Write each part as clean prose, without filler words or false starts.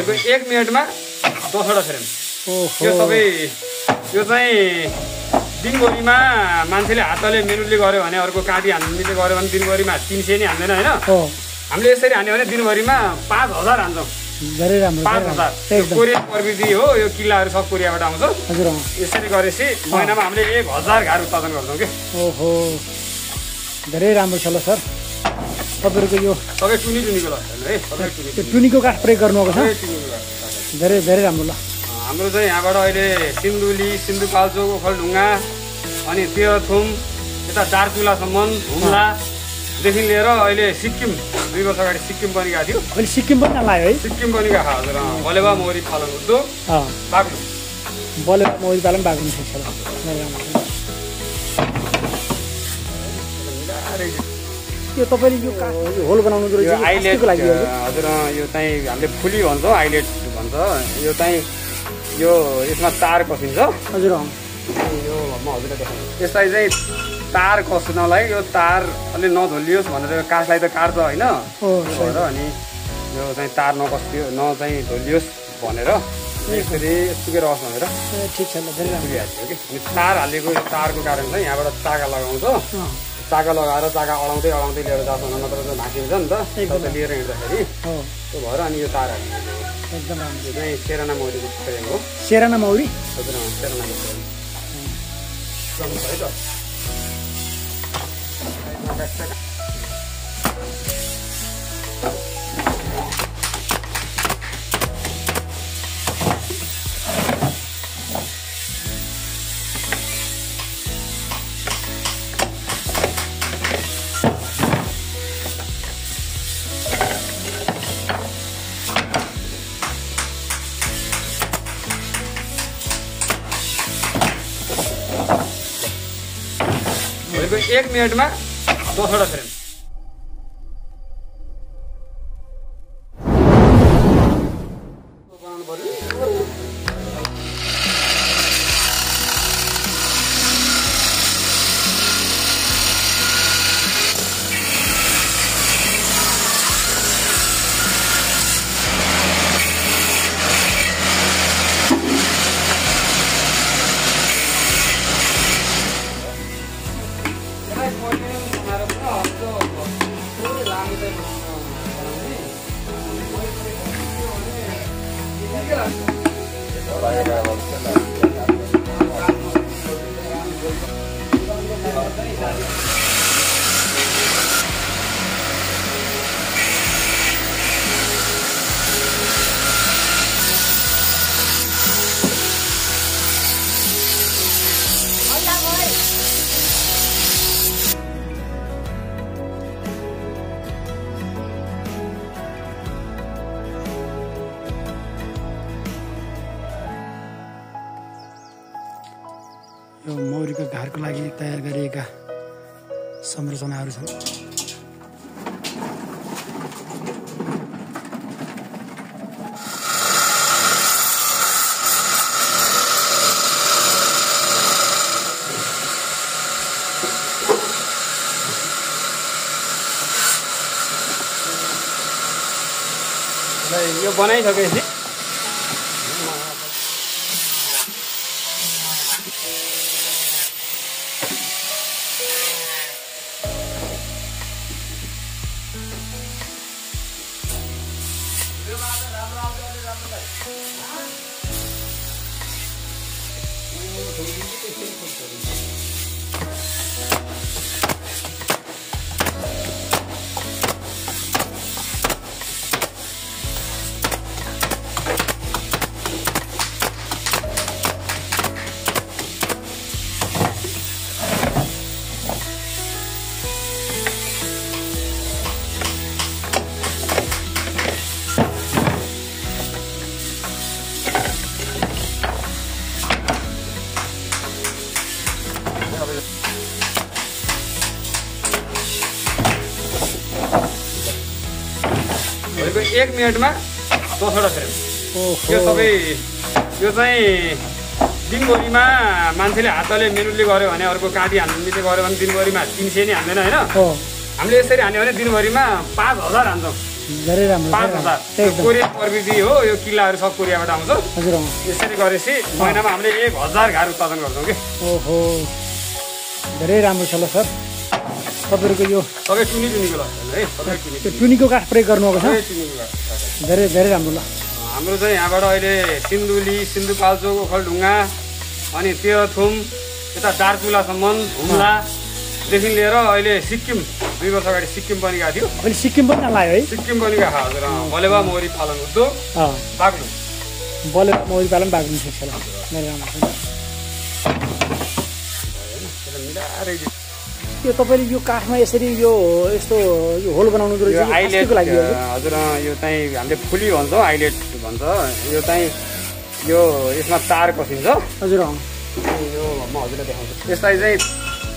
भनेको 1 मिनेटमा 10वटा फ्रेम। यो सबै यो चाहिँ दिनभरिमा मान्छेले हातले मेनुली गर्यो भने अर्को काँटी हान्नेले गर्यो भने दिनभरिमा 300 नै हान्दैन हैन। हामीले यसरी हान्यो भने दिनभरिमा 5000 हान्छौँ। धेरै राम्रो 5000 कोरिया प्रविधि हो। यो किल्लाहरू सब कोरियाबाट आउँछ। हजुर यसरी गरेपछि महिनामा हामीले 1000 घार उत्पादन गर्छौँ के। ओहो धेरै राम्रो छ ल सर। तपाईहरुको यो सबै टुनीको ल है। सबै त्यो टुनीको काठ प्रयोग गर्नुभएको छ। धेरै धेरै राम्रो ल। हाम्रो चाहिँ यहाँबाट अहिले सिन्धुली, सिन्धुपाल्चोक, ओखलढुङ्गा अनि तेह्रथुम यता दार्चुलासम्म हुम्लादेखि लिएर अहिले सिक्किम 2 वर्ष अगाडि सिक्किम पनि गएको थियो। अहिले सिक्किम पनि लाग्यो है। सिक्किम पनि गएको हजुर। बलेवा मौरी पालन उद्योग बाग्लुङ। बलेवा मौरी पालन बाग्लुङ छ ल। यो तपाईले यो होल बनाउनु रहेछ आइलेटको लागि हजुर। यो चाहिँ हामीले फुली भन्छौँ, आइलेट भन्छ। यो चाहिँ यो यसमा तार कसिन्छ। हजुर यो म हजुरलाई देखाउँछु। यसलाई चाहिँ तार कस्नलाई यो तार अलि नझोलियोस् भनेर काठलाई त काट्छ होइन भएर अनि यो चाहिँ तार नकस्यो चाहिँ झोलियोस् भनेर यसरी यस्तोकै रहोस् भनेर ठिक छ ल। धेरै राम्रो पुगिहाल्यो कि। अनि तार हालेको यो तारको कारण चाहिँ यहाँबाट चाका लगाउँछ। चाका लगाएर चाका अडाउँदै अडाउँदै लिएर जान्छ नत्र त भाँचिन्छ नि त। लिएर हिँड्दाखेरि त्यो भएर अनि यो तार हाल्नु एकदम राम्रो। यो चाहिँ सेराना मौरीको फ्रेम हो। सेराना मौरी हजुर सेरानाको फ्रेम है त। भनेको 1 मिनेटमा 10वटा फ्रेम। यो मौरीको घारको लागि तयार गरिएका संरचनाहरू छन्। यो बनाइसकेपछि भनेको 1 मिनेटमा 10वटा फ्रेम। यो सबै यो चाहिँ दिनभरिमा मान्छेले हातले मेनुली गर्यो भने अर्को काँटी हान्नेले गर्यो भने दिनभरिमा 300 नै हान्दैन हैन। हामीले यसरी हान्यो भने दिनभरिमा 5000 हान्छौँ। धेरै राम्रो 5,000 कोरियन प्रविधि हो यो किल्लाहरू सब कोरियाबाट आउँछ हजुर यसरी गरेपछि महिनामा हामीले 1,000 घार उत्पादन गर्छौँ कि ओहो धेरै राम्रो छ ल सर तपाईँहरूको यो सबै टुनीको लाग्छ है सबै त्यो टुनीको काठ प्रयोग गर्नुभएको छ टुनीको काठ धेरै धेरै राम्रो ल हाम्रो चाहिँ यहाँबाट अहिले सिन्धुली सिन्धुपाल्चोक ओखलढुङ्गा अनि तेह्रथुम यता दार्चुलासम्म हुम्लादेखि लिएर अहिले सिक्किम 2 वर्ष अगाडि सिक्किम पनि गएको थियो अहिले सिक्किम पनि लाग्यो है सिक्किम पनि गएको हजुर बलेवा मौरी पालन उद्योग बाग्लुङ बलेवा मौरी पालन बाग्लुङ ठिक छ ल धेरै राम्रो छ यो तपाईँले यो काठमा यसरी यो यस्तो यो होल बनाउनु आइलेटको लागि हजुर यो चाहिँ हामीले फुली भन्छौँ आइलेट भन्छ यो चाहिँ यो यसमा तार कसिन्छ हजुर यो म हजुरलाई देखाउँछु यसलाई चाहिँ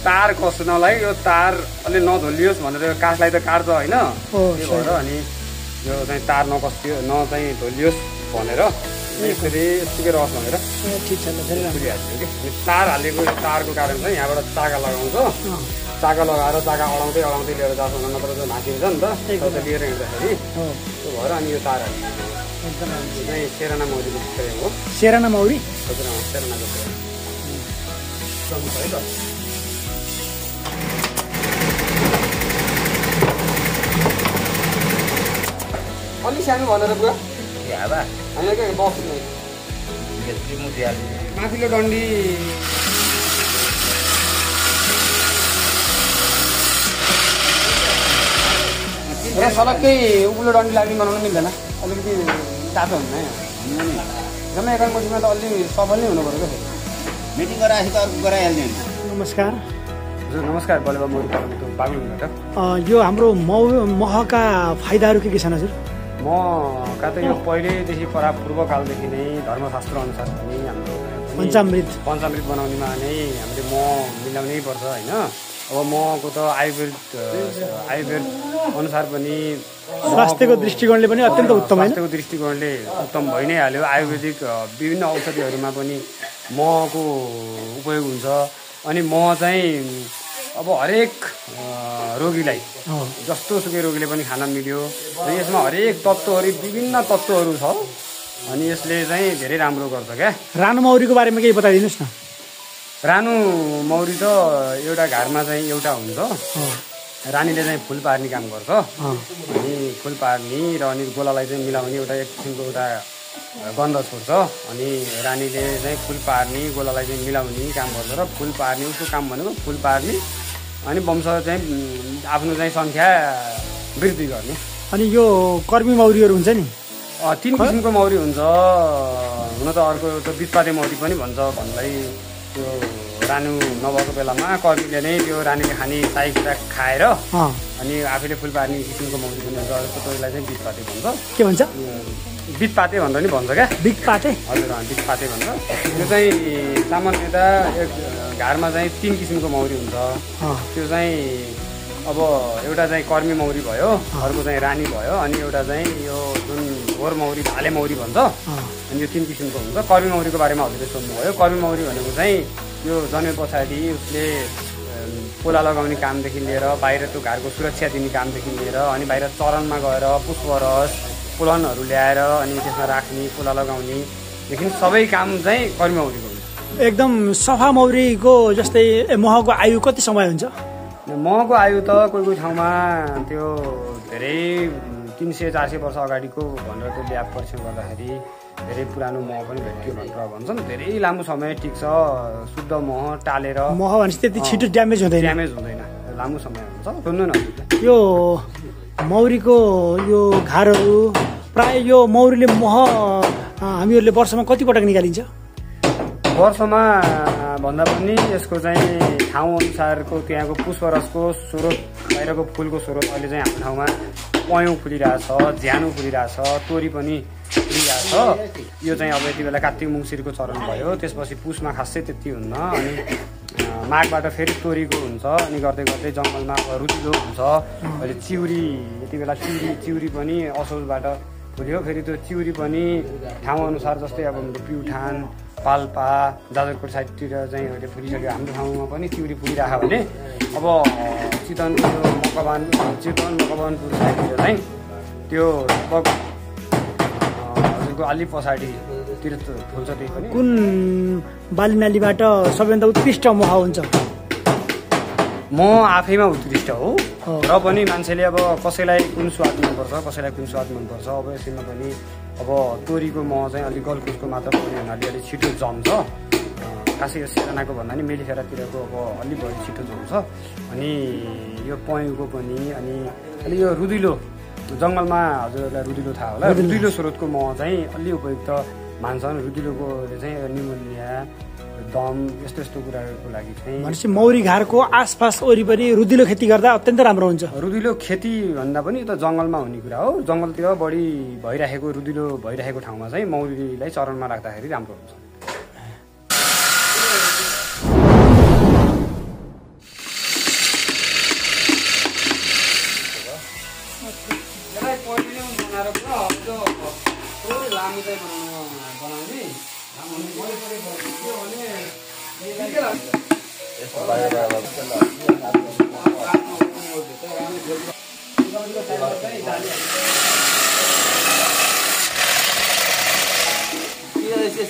तार कस्नलाई यो तार अलि नधोलियोस् भनेर यो काठलाई त काट्छ होइन त्यो भएर अनि यो चाहिँ तार नकस्टियो चाहिँ धोलियोस् भनेर यसरी यतिकै रस भनेर ठिक छ धेरै राम्रो फुलिहाल्छ कि अनि तार हालेको तारको कारण चाहिँ यहाँबाट चाका लगाउँछ चाका लगाएर चाका अडाउँदै अडाउँदै लिएर जाँदैन नत्र चाहिँ भाँचिन्छ नि त लिएर हिँड्दाखेरि त्यो भएर अनि यो तार हाल्छ एकदम यो चाहिँ सेराना मौरीको फ्रेम हो सेराना मौरी हजुर सेरानाको फ्रेम है त अलि सानो भनेर बुवा होइन क्या बस्नु माथिल्लो डन्डी र सलक्कै उब्लो डन्डी लाग्ने बनाउनु मिल्दैन अलिकति तातो हुन्न जम्मै एकाङ बजीमा त अलि सफल नै हुनु पऱ्यो क्या मिटिङ गराएपछि त अर्को गराइहाल्ने नमस्कार हजुर नमस्कार बलेवा मौरी पालनको बाग्लुङबाट यो हाम्रो महका फाइदाहरू के छन् हजुर महका त यो पहिल्यैदेखि पूर्वकालदेखि नै धर्मशास्त्र अनुसार पनि हाम्रो पञ्चामृत बनाउनेमा नै हामीले मह मिलाउनै पर्छ होइन अब महको त आयुर्वेद अनुसार पनि स्वास्थ्यको दृष्टिकोणले पनि अत्यन्त उत्तम स्वास्थ्यको दृष्टिकोणले उत्तम भइ नै हाल्यो आयुर्वेदिक विभिन्न औषधिहरूमा पनि महको उपयोग हुन्छ अनि मह चाहिँ अब हरेक रोगीलाई जस्तो सुकै रोगीले पनि खान मिल्यो र यसमा हरेक तत्त्वहरू विभिन्न तत्त्वहरू छ अनि यसले चाहिँ धेरै राम्रो गर्छ क्या रानो मौरीको बारेमा केही बताइदिनुहोस् न रानो मौरी त एउटा घरमा चाहिँ एउटा हुन्छ रानीले चाहिँ फुल पार्ने काम गर्छ अनि फुल पार्ने र अनि गोलालाई चाहिँ मिलाउने एउटा एक किसिमको एउटा गन्ध छोड्छ अनि रानीले चाहिँ फुल पार्ने गोलालाई चाहिँ मिलाउने काम गर्छ र फुल पार्ने उसको काम भनेको फुल पार्ने अनि वंश चाहिँ आफ्नो चाहिँ सङ्ख्या वृद्धि गर्ने अनि यो कर्मी मौरीहरू हुन्छ नि 3 किसिमको मौरी हुन्छ हुन त अर्को त बिचपाते मौरी पनि भन्छ भन्दै त्यो रानु नभएको बेलामा कर्मीले नै त्यो रानीले खाने साइकटा खाएर अनि आफैले फुल पार्ने किसिमको मौरी पनि हुन्छ अर्को त्यसलाई चाहिँ बिचपाते भन्छ के भन्छ बिचपाते भनेर नि भन्छ क्या बिचपाते हजुर बिचपाते भन्छ त्यो चाहिँ सामान्यतः एक घरमा चाहिँ 3 किसिमको मौरी हुन्छ त्यो चाहिँ अब एउटा चाहिँ कर्मी मौरी भयो अर्को चाहिँ रानी भयो अनि एउटा चाहिँ यो जुन घोर मौरी भाले मौरी भन्छ अनि यो 3 किसिमको हुन्छ कर्मी मौरीको बारेमा हजुरले सोध्नुभयो कर्मी मौरी भनेको चाहिँ यो जन्मे पछाडि उसले पोला लगाउने कामदेखि लिएर बाहिर त्यो घरको सुरक्षा दिने कामदेखि लिएर अनि बाहिर चरनमा गएर पुष्परस पुलनहरू ल्याएर अनि त्यसमा राख्ने पोला लगाउनेदेखि सबै काम चाहिँ कर्मी मौरीको हुन्छ एकदम सफा मौरीको जस्तै महको आयु कति समय हुन्छ महको आयु त कोही ठाउँमा त्यो धेरै 300-400 वर्ष अगाडिको भनेर त्यो ल्याब परीक्षण गर्दाखेरि धेरै पुरानो मह पनि भेटियो भनेर भन्छन् धेरै लामो समय टिक्छ शुद्ध मह टालेर मह भनेपछि त्यति छिटो ड्यामेज हुँदैन लामो समय हुन्छ सुन्नु न यो मौरीको यो घारहरू प्राय यो मौरीले मह हामीहरूले वर्षमा कति पटक निकालिन्छ वर्षमा भन्दा पनि यसको चाहिँ ठाउँ अनुसारको त्यहाँको पुष्परसको स्रोत बाहिरको फुलको स्रोत अहिले चाहिँ हाम्रो ठाउँमा पयौँ फुलिरहेछ ज्यानो फुलिरहेछ तोरी पनि फुलिरहेछ यो चाहिँ अब यति बेला कात्तिक मङ्सिरको चरण भयो त्यसपछि पुसमा खासै त्यति हुन्न अनि माघबाट फेरि तोरीको हुन्छ अनि गर्दै गर्दै जङ्गलमा रुचिलो हुन्छ अहिले चिउरी यति बेला चिउरी पनि असोजबाट फुल्यो फेरि त्यो चिउरी पनि ठाउँ अनुसार जस्तै अब प्युठान पाल्पा जाजरकोट साइडतिर चाहिँ अहिले फुलिसक्यो हाम्रो ठाउँमा पनि चिउरी फुलिरहेको भने अब चितवनको मकवानपुर साइडतिर चाहिँ त्यो लगभग हजुरको अलि पछाडितिर फुल्छ त्यही पनि। कुन बाली नालीबाट सबैभन्दा उत्कृष्ट मह हुन्छ? म आफैमा उत्कृष्ट हो र पनि मान्छेले अब कसैलाई कुन स्वाद मनपर्छ कसैलाई कुन स्वाद मनपर्छ। अब यसैमा पनि अब तोरीको मह चाहिँ अलिक गलकुसको मात्रा पनि हुनाले अलिक छिटो जम्छ। खासै यो सिरानाको भन्दा नि मेलिफेरातिरको अब अलिक बढी छिटो जम्छ। अनि यो पहेँलको पनि अनि अलि यो रुदिलो जङ्गलमा हजुरहरूलाई रुदिलो थाहा होला, रुदिलो स्रोतको मह चाहिँ अलि उपयुक्त मान्छन्। रुदिलोकोले चाहिँ निमोनिया दम यस्तो यस्तो कुराहरूको लागि चाहिँ भनेपछि मौरी घारको आसपास वरिपरि रुदिलो खेती गर्दा अत्यन्त राम्रो हुन्छ। रुदिलो खेती भन्दा पनि त जङ्गलमा हुने कुरा हो। जङ्गलतिर बढी भइरहेको रुदिलो भइरहेको ठाउँमा चाहिँ मौरीलाई चरणमा राख्दाखेरि राम्रो हुन्छ।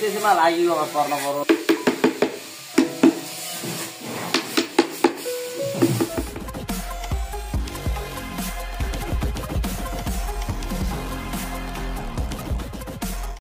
त्यसमा लागि पर्न पर्यो।